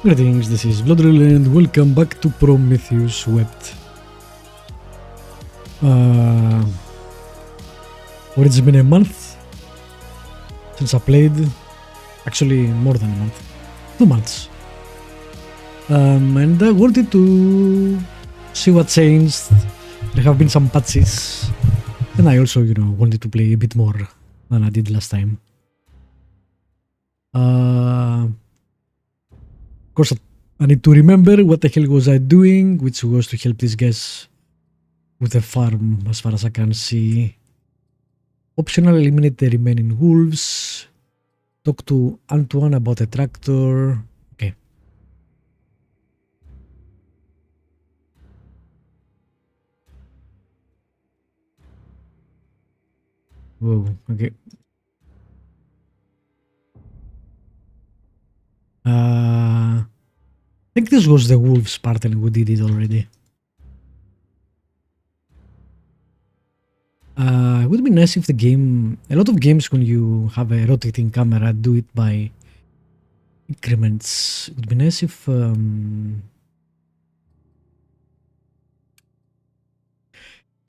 Greetings, this is Vlodril and welcome back to Prometheus Wept. It's been a month since I played, actually more than a month, 2 months. And I wanted to see what changed. There have been some patches, and I also, wanted to play a bit more than I did last time. Of course, I need to remember what the hell was I doing, which was to help these guys with the farm as far as I can see. Optional, eliminate the remaining wolves. Talk to Antoine about a tractor. Okay. Whoa, okay. I think this was the wolves part and we did it already. It would be nice if the game, a lot of games when you have a rotating camera do it by increments. It would be nice if it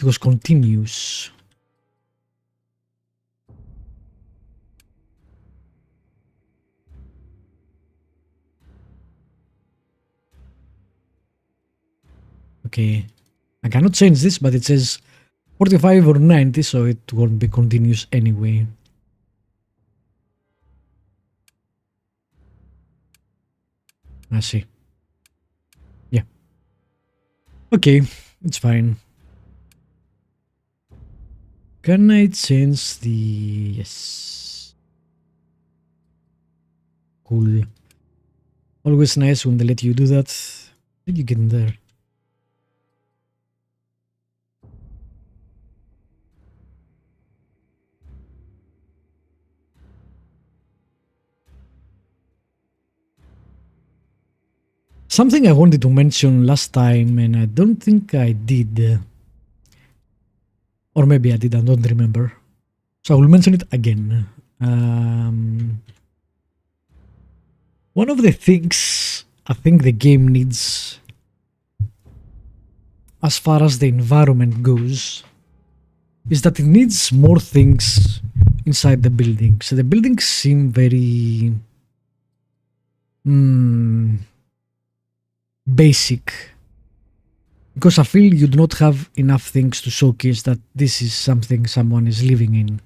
was continuous. Okay, I cannot change this, but it says 45 or 90, so it won't be continuous anyway. I see. Yeah. Okay, it's fine. Can I change the... Yes. Cool. Always nice when they let you do that. How did you get in there? Something I wanted to mention last time and I don't think I did. Or maybe I did, I don't remember. So I will mention it again. One of the things I think the game needs as far as the environment goes is that it needs more things inside the building. So the buildings seem very basic, because I feel you do not have enough things to showcase that this is something someone is living in.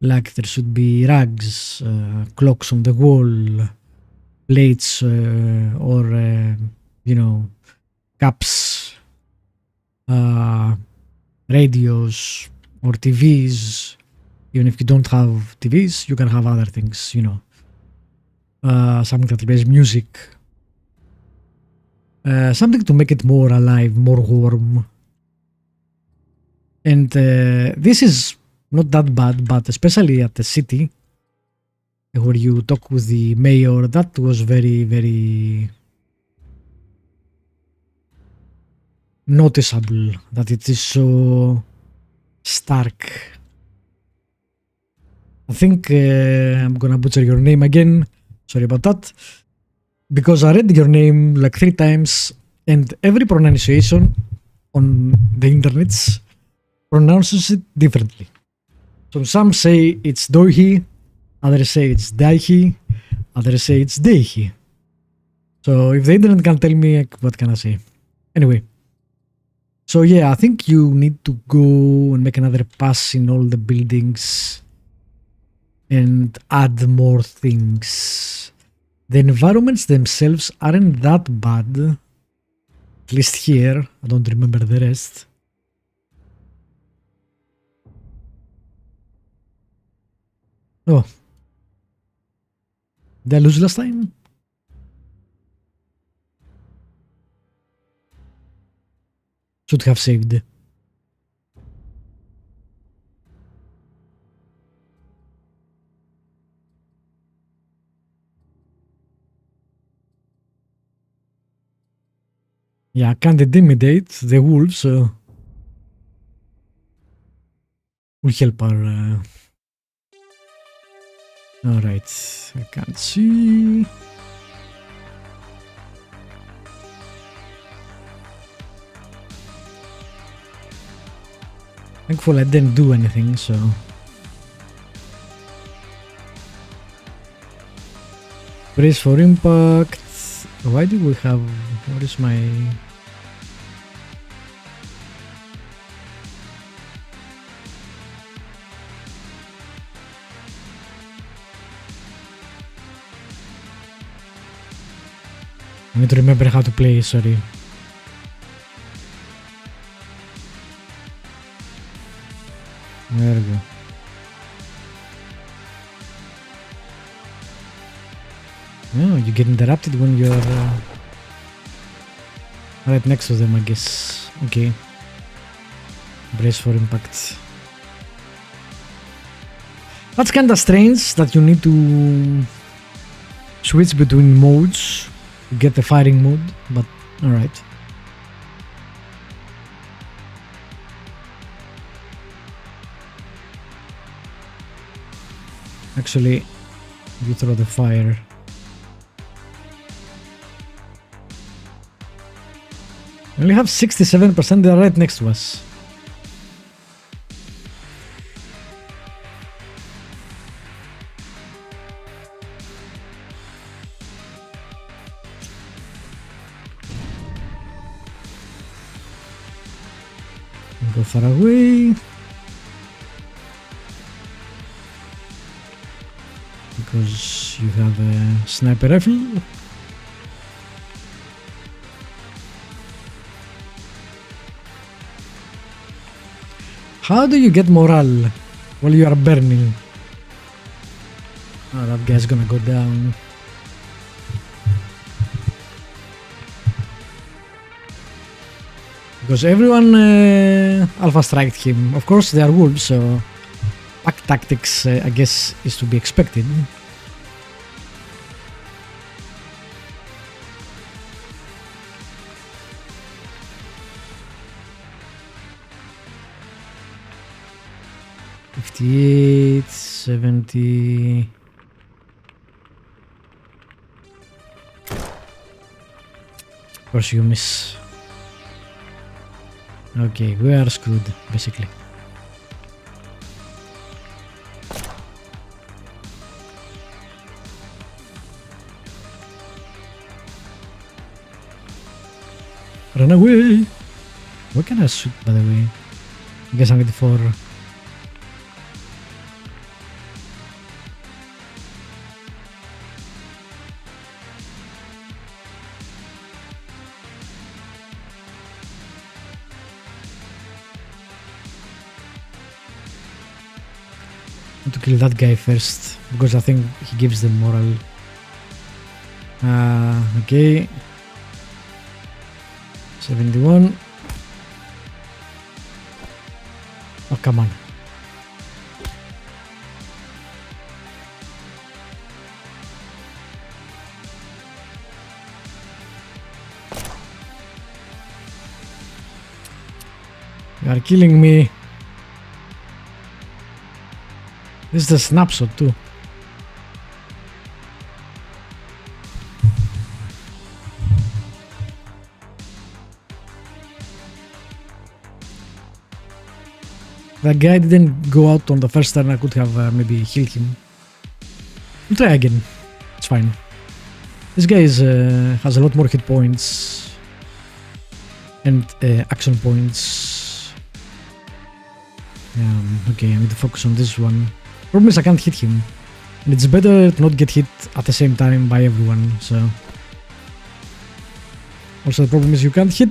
Like there should be rugs, clocks on the wall, plates, or cups, radios, or TVs. Even if you don't have TVs, you can have other things, something that plays music. Something to make it more alive, more warm. And this is not that bad, but especially at the city, where you talk with the mayor, that was very, very noticeable that it is so stark. I think I'm gonna butcher your name again. Sorry about that. Because I read your name like 3 times and every pronunciation on the internets pronounces it differently. So some say it's Doihi, others say it's Daihi, others say it's Deihi. So if the internet can tell me, what can I say? Anyway. So yeah, I think you need to go and make another pass in all the buildings and add more things. The environments themselves aren't that bad, at least here. I don't remember the rest. Oh. Did I lose last time? Should have saved. Yeah, I can't intimidate the wolves, so we'll help our... Alright, I can't see... Thankfully I didn't do anything, so... Brace for impact. Why do we have... What is my... I need to remember how to play, sorry. There we go. Oh, you get interrupted when you're right next to them, I guess. Okay. Brace for impact. That's kinda strange that you need to switch between modes to get the firing mode, but alright. Actually, you throw the fire. We only have 67%, they're right next to us. Go far away. Because you have a sniper rifle. How do you get morale while you are burning? Oh, that guy's gonna go down. Because everyone alpha striked him. Of course they are wolves, so pack tactics I guess is to be expected. $58, $70. Of course you miss. Okay, we are screwed, basically. Run away! Where can I shoot, by the way? I guess I'm ready for... to kill that guy first, because I think he gives them moral. Okay. 71. Oh, come on. You are killing me. This is the snapshot too. That guy didn't go out on the first turn. I could have maybe healed him. We'll try again. It's fine. This guy is, has a lot more hit points and action points. Okay, I need to focus on this one. Problem is I can't hit him, and it's better to not get hit at the same time by everyone, so... Also the problem is you can't hit.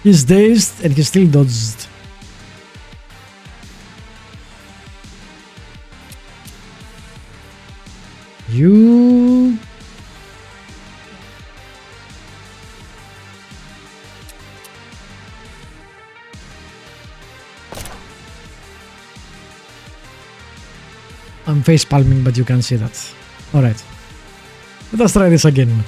He's dazed and he still dodged. You... I'm face palming, but you can't see that. Alright. Let us try this again.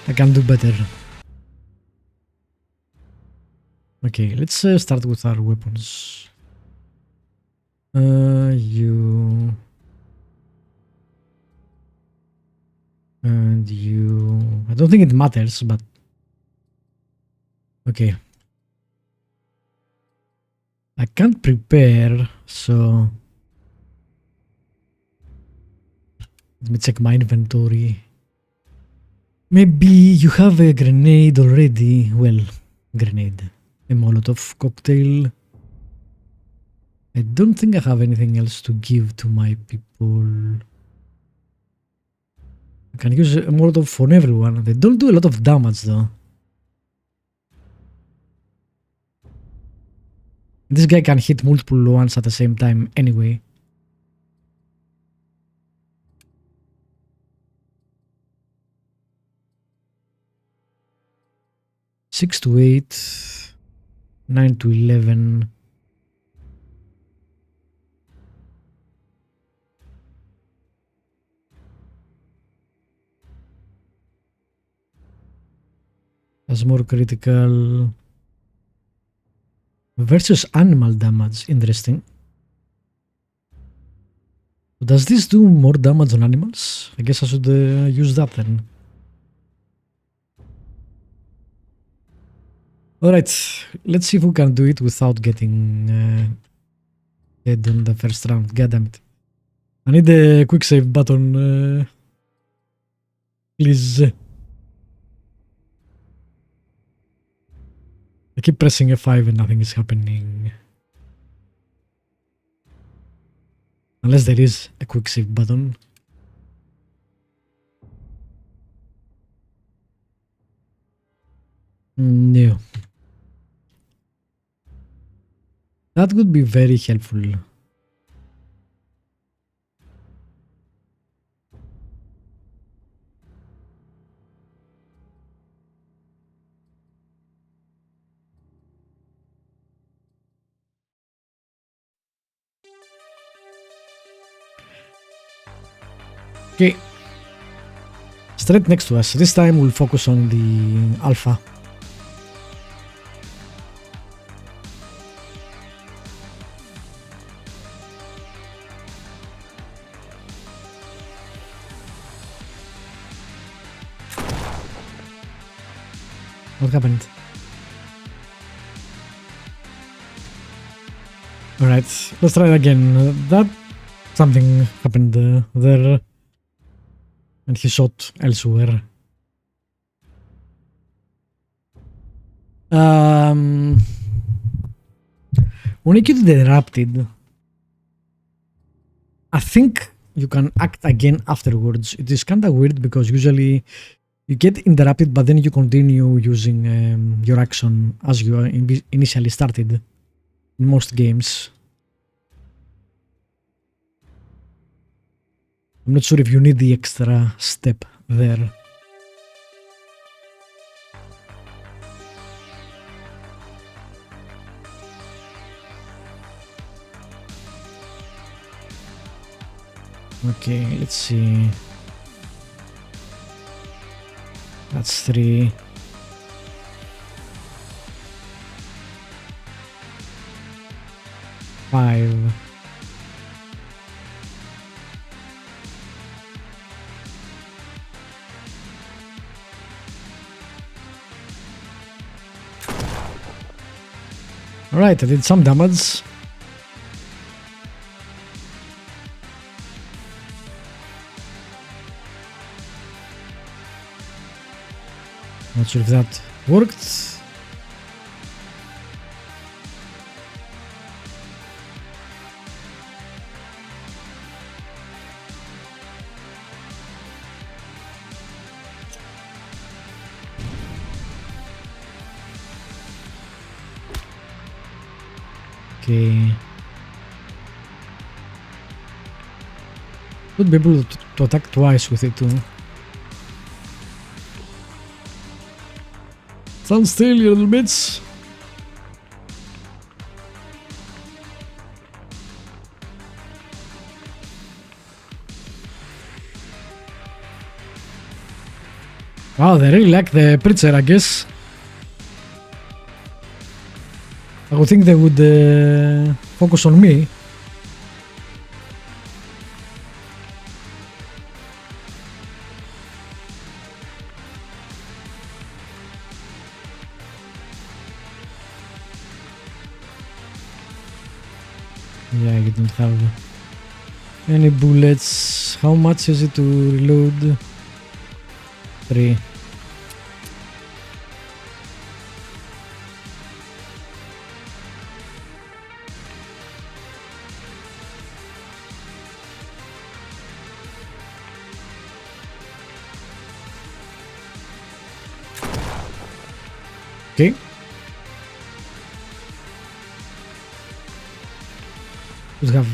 I can do better. Okay, let's start with our weapons. You... And you... I don't think it matters, but... Okay. I can't prepare, so... Let me check my inventory. Maybe you have a grenade already. Well, grenade. A Molotov cocktail. I don't think I have anything else to give to my people. I can use a Molotov on everyone. They don't do a lot of damage though. This guy can hit multiple ones at the same time anyway. Six to 8, 9 to 11. That's more critical. Versus animal damage. Interesting. Does this do more damage on animals? I guess I should use that then. Alright, let's see if we can do it without getting dead on the first round. God damn it. I need a quick save button. Please. I keep pressing F5 and nothing is happening. Unless there is a quick save button. No. That would be very helpful. Okay, straight next to us. This time we'll focus on the alpha. What happened? Alright, let's try it again. That something happened there. And he shot elsewhere. When you get interrupted, I think you can act again afterwards. It is kinda weird because usually you get interrupted but then you continue using your action as you initially started in most games. I'm not sure if you need the extra step there. Okay, let's see. That's 3. Five. Alright, I did some damage. Not sure if that worked. Okay. Would be able to attack twice with it too. Stand still, you little bits. Wow, they really like the preacher, I guess. I would think they would focus on me. Yeah, you don't have any bullets. How much is it to reload? 3. Okay. Would have...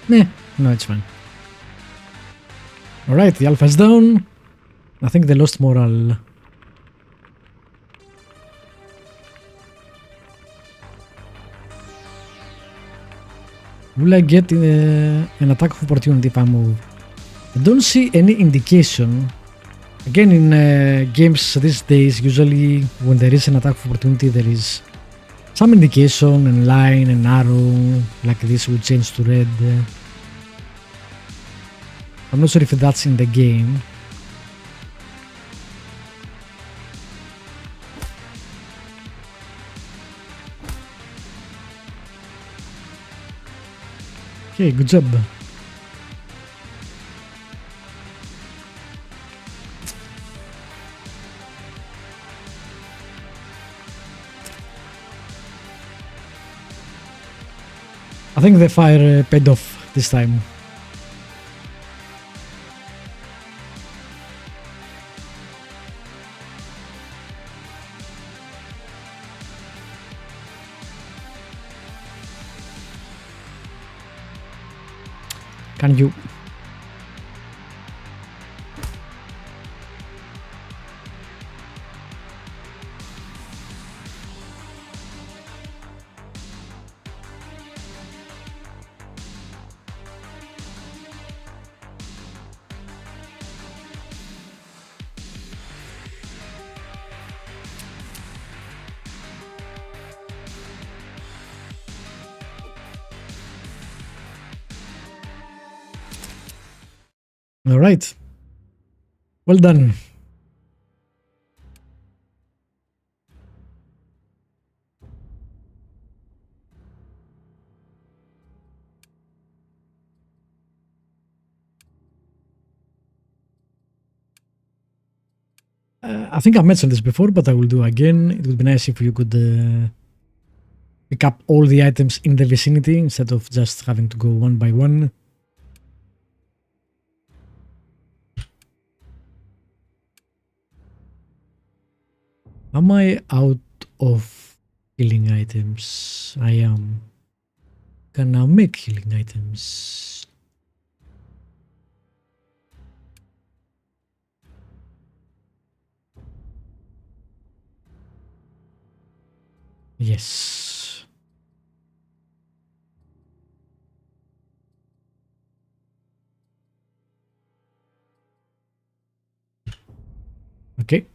Nah, no, it's fine. Alright, the alpha's down. I think they lost morale. Will I get an attack of opportunity if I move? I don't see any indication. Again, in games these days, usually when there is an attack of opportunity, there is some indication, and line, an arrow, like this will change to red. I'm not sure if that's in the game. Okay, good job. I think the fire paid off this time. Can you? All right. Well done. I think I've mentioned this before, but I will do again. It would be nice if you could pick up all the items in the vicinity instead of just having to go one by one. Am I out of healing items? I am. Can I make healing items? Yes. Okay.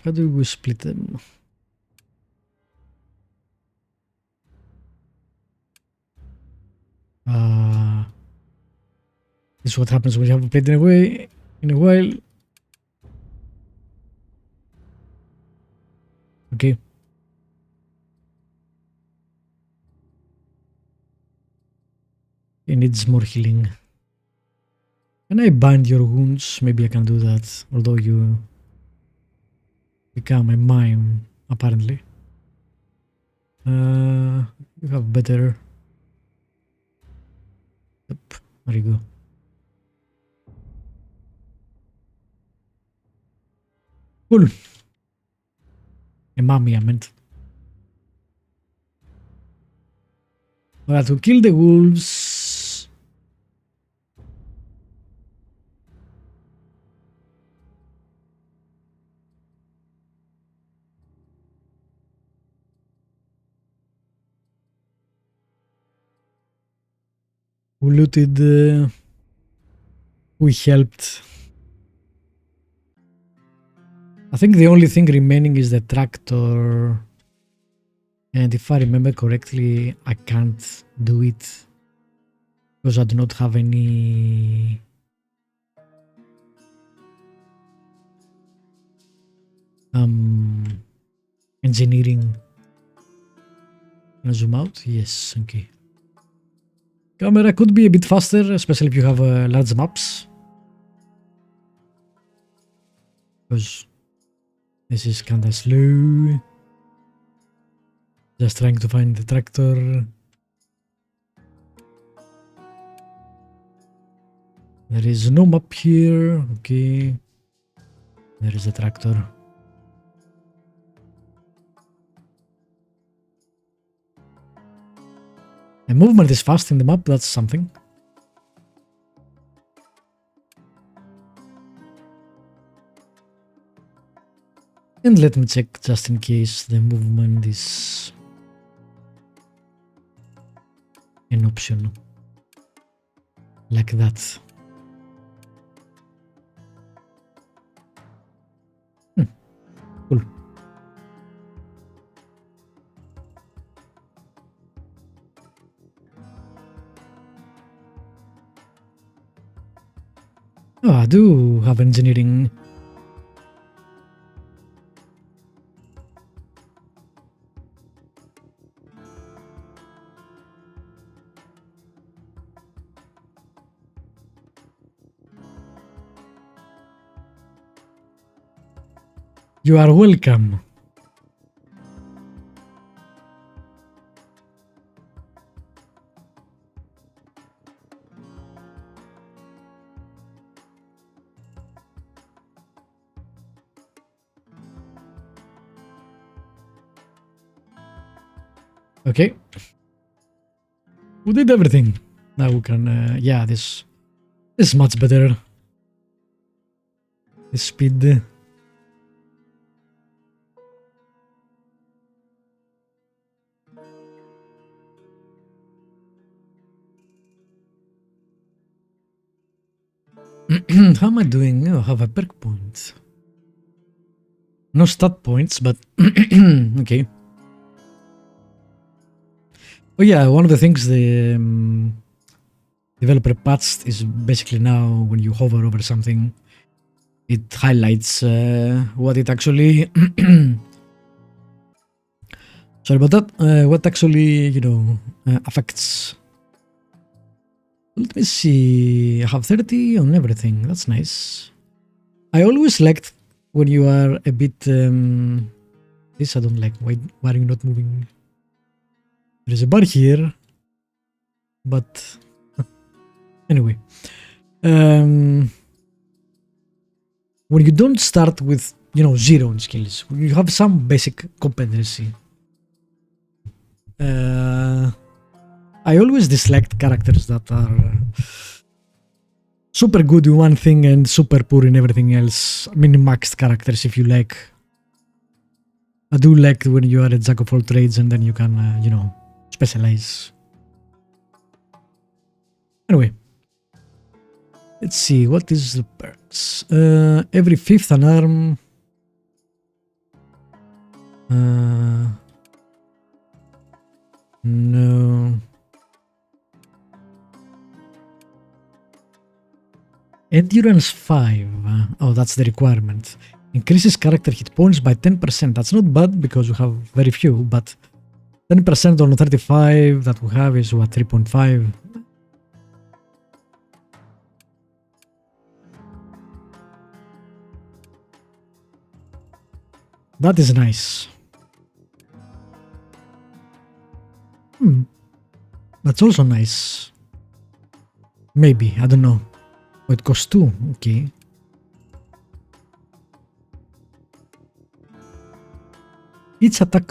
How do we split them? This is what happens when you haven't played in a while. Okay. It needs more healing. Can I bind your wounds? Maybe I can do that. Although you become a mime, apparently. You have better. Yep, there you go. Cool. A mummy, I meant. Alright, to kill the wolves. We looted. We helped. I think the only thing remaining is the tractor. And if I remember correctly, I can't do it because I do not have any engineering. Can I zoom out? Yes, okay. Camera could be a bit faster, especially if you have large maps. Because this is kinda slow. Just trying to find the tractor. There is no map here. Okay. There is a tractor. The movement is fast in the map, that's something. And let me check just in case the movement is an option. Like that. Cool. Oh, I do have engineering. You are welcome. Okay. We did everything. Now we can, yeah, this is much better. The speed. How am I doing? Oh, I have a perk point. No stat points, but okay. Oh yeah, one of the things the developer patched is basically now when you hover over something, it highlights what it actually sorry about that, what actually, you know, affects. Let me see, I have 30 on everything, that's nice. I always liked when you are a bit, this I don't like, why are you not moving? There's a bar here, but anyway. When you don't start with, you know, 0 in skills, you have some basic competency. I always disliked characters that are super good in one thing and super poor in everything else. Min-maxed characters, if you like. I do like when you are a jack of all trades and then you can, you know, specialize. Anyway, let's see, what is the perks? Every 5th unarmed. No. Endurance 5. Oh, that's the requirement. Increases character hit points by 10%. That's not bad because we have very few, but 10% on 35 that we have is what, 3.5? That is nice. That's also nice. Maybe, I don't know. Oh, it costs 2, okay. Each attack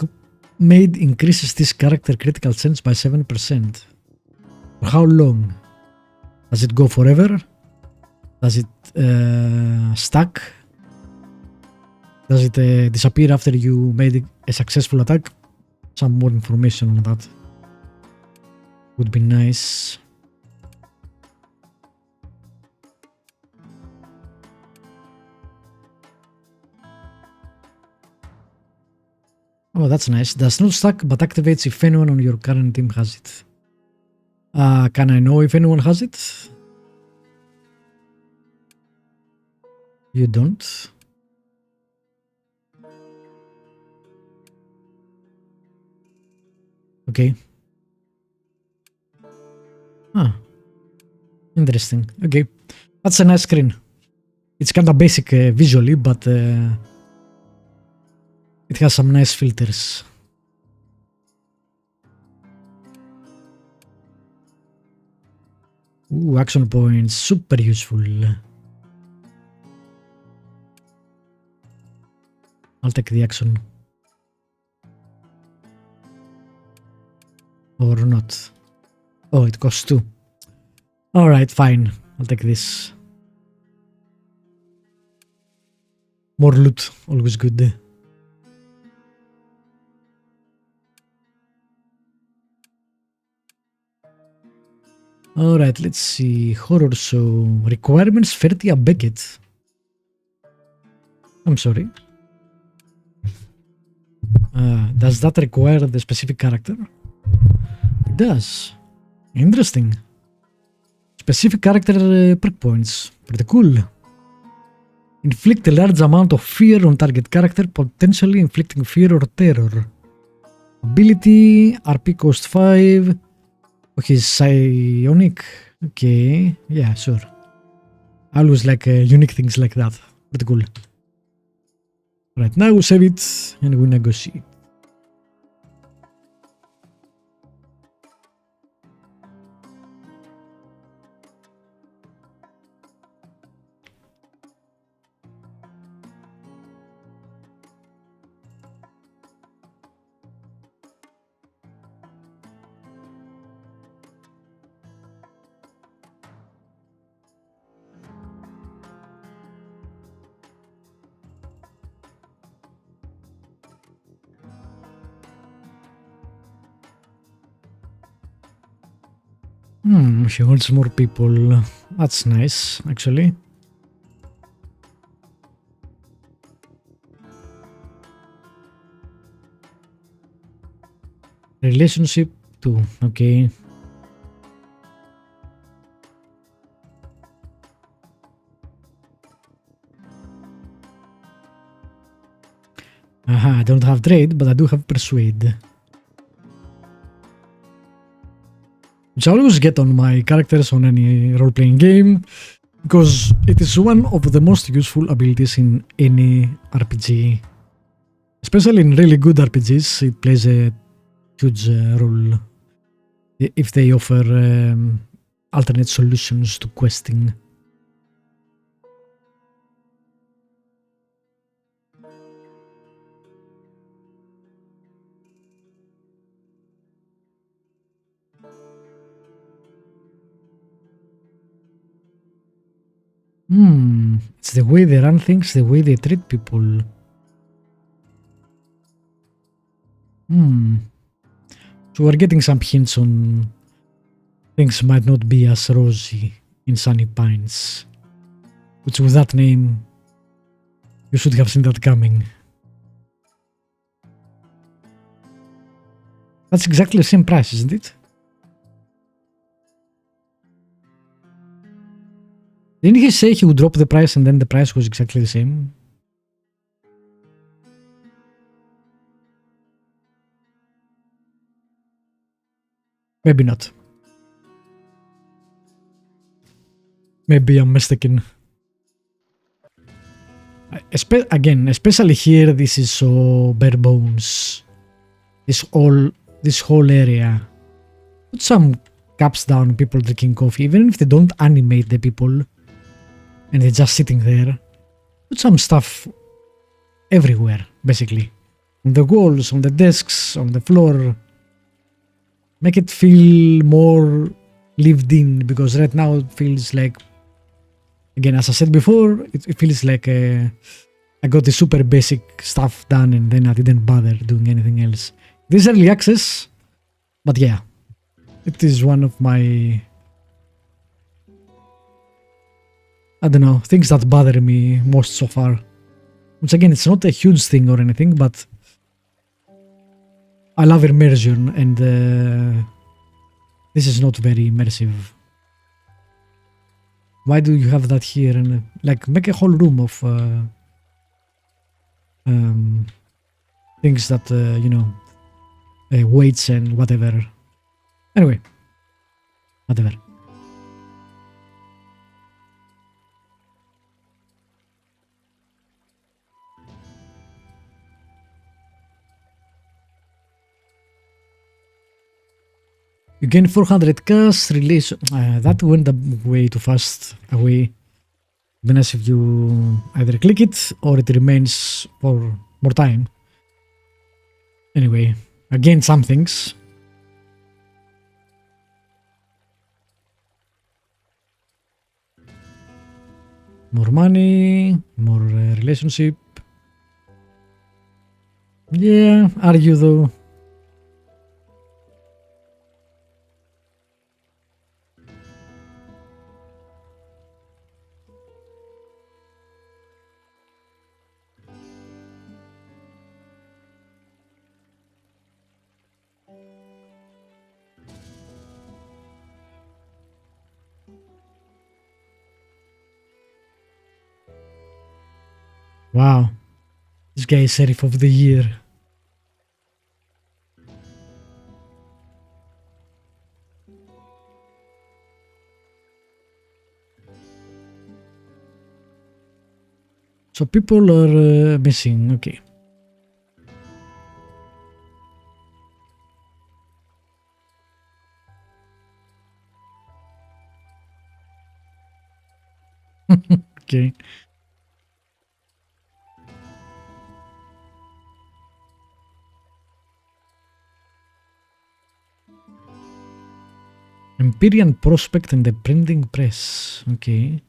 made increases this character critical chance by 7%. For how long? Does it go forever? Does it stack? Does it disappear after you made a successful attack? Some more information on that would be nice. Oh, that's nice. Does not stack but activates if anyone on your current team has it. Can I know if anyone has it? You don't? Okay. Interesting. Okay. That's a nice screen. It's kind of basic visually, but it has some nice filters. Ooh, action points, super useful. I'll take the action. Or not. Oh, it costs 2. Alright, fine. I'll take this. More loot, always good. Alright, let's see. Horror show. Requirements 30 a Beckett. I'm sorry. Does that require the specific character? It does. Interesting. Specific character perk points. Pretty cool. Inflict a large amount of fear on target character, potentially inflicting fear or terror. Ability, RP cost 5. Okay, psionic. Okay, yeah, sure. I always like unique things like that. Pretty cool. Right, now we save it and we negotiate. She wants more people. That's nice, actually. Relationship 2, okay. Aha, I don't have trade, but I do have persuade. Which I always get on my characters on any role-playing game, because it is one of the most useful abilities in any RPG. Especially in really good RPGs, it plays a huge role if they offer alternate solutions to questing. It's the way they run things, the way they treat people. So we're getting some hints on things might not be as rosy in Sunny Pines. Which with that name, you should have seen that coming. That's exactly the same price, isn't it? Didn't he say he would drop the price and then the price was exactly the same? Maybe not. Maybe I'm mistaken. Again, especially here, this is so bare bones. This whole area. Put some caps down, people drinking coffee, even if they don't animate the people and they're just sitting there. Put some stuff everywhere, basically. On the walls, on the desks, on the floor. Make it feel more lived in, because right now it feels like, again, as I said before, it feels like I got the super basic stuff done and then I didn't bother doing anything else. This is early access, but yeah, it is one of my, I don't know, things that bother me most so far. Which again, it's not a huge thing or anything, but I love immersion and This is not very immersive. Why do you have that here? And like make a whole room of things that you know, weights and whatever. Anyway, whatever. You gain 400 cash relation. That went way too fast away. Nice if you either click it or it remains for more time. Anyway, I gained some things. More money, more relationship. Yeah, are you though? Wow, this guy is Sheriff of the Year. So people are missing, okay. Okay. Empyrean Prospect and the Printing Press. Okay.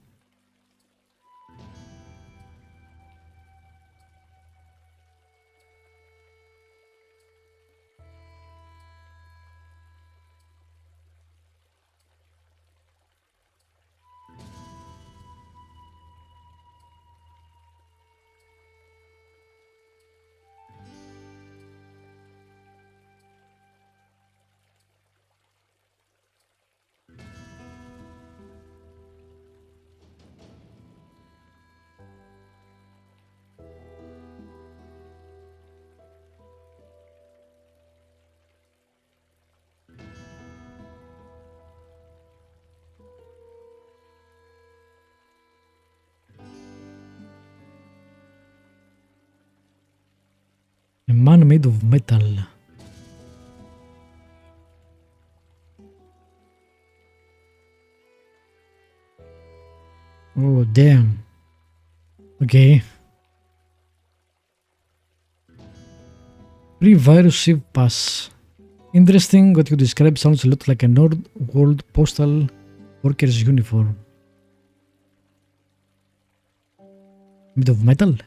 A man made of metal. Oh, damn. Okay. Pre-virus save pass. Interesting, what you describe sounds a lot like a Nord World postal worker's uniform. Made of metal?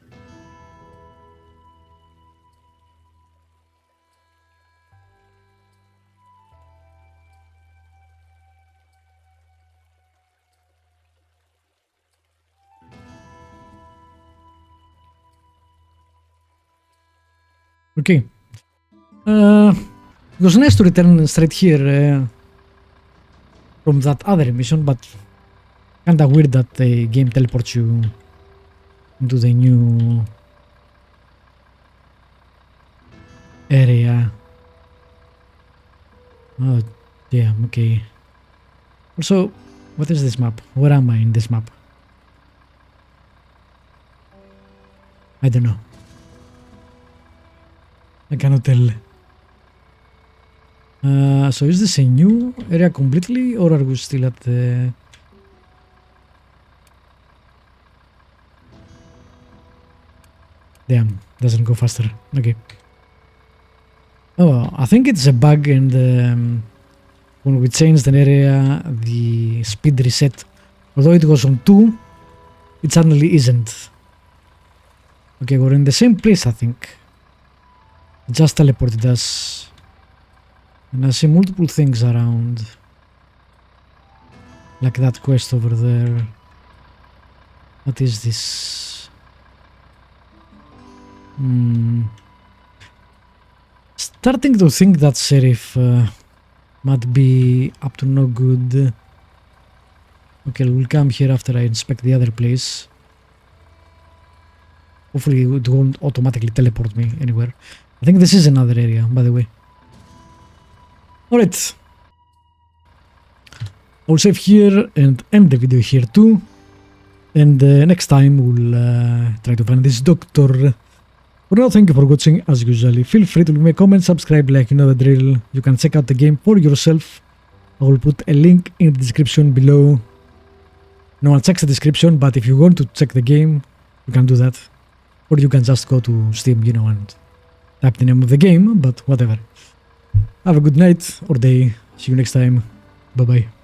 Okay. It was nice to return straight here from that other mission, but kinda weird that the game teleports you into the new area. Oh, damn, okay. Also, what is this map? Where am I in this map? I don't know. I cannot tell. So is this a new area completely, or are we still at the... Damn, doesn't go faster. Okay. Oh, I think it's a bug, and when we changed an area, the speed reset. Although it was on 2, it suddenly isn't. Okay, we're in the same place, I think. Just teleported us. And I see multiple things around. Like that quest over there. What is this? Starting to think that Sheriff Might be up to no good. Okay, we'll come here after I inspect the other place. Hopefully it won't automatically teleport me anywhere. I think this is another area, by the way. Alright. I'll save here and end the video here too. And next time we'll try to find this doctor. For now, thank you for watching as usual. Feel free to leave me a comment, subscribe, like, you know the drill. You can check out the game for yourself. I will put a link in the description below. No one checks the description, but if you want to check the game, you can do that. Or you can just go to Steam, you know, and type the name of the game, but whatever. Have a good night or day. See you next time. Bye bye.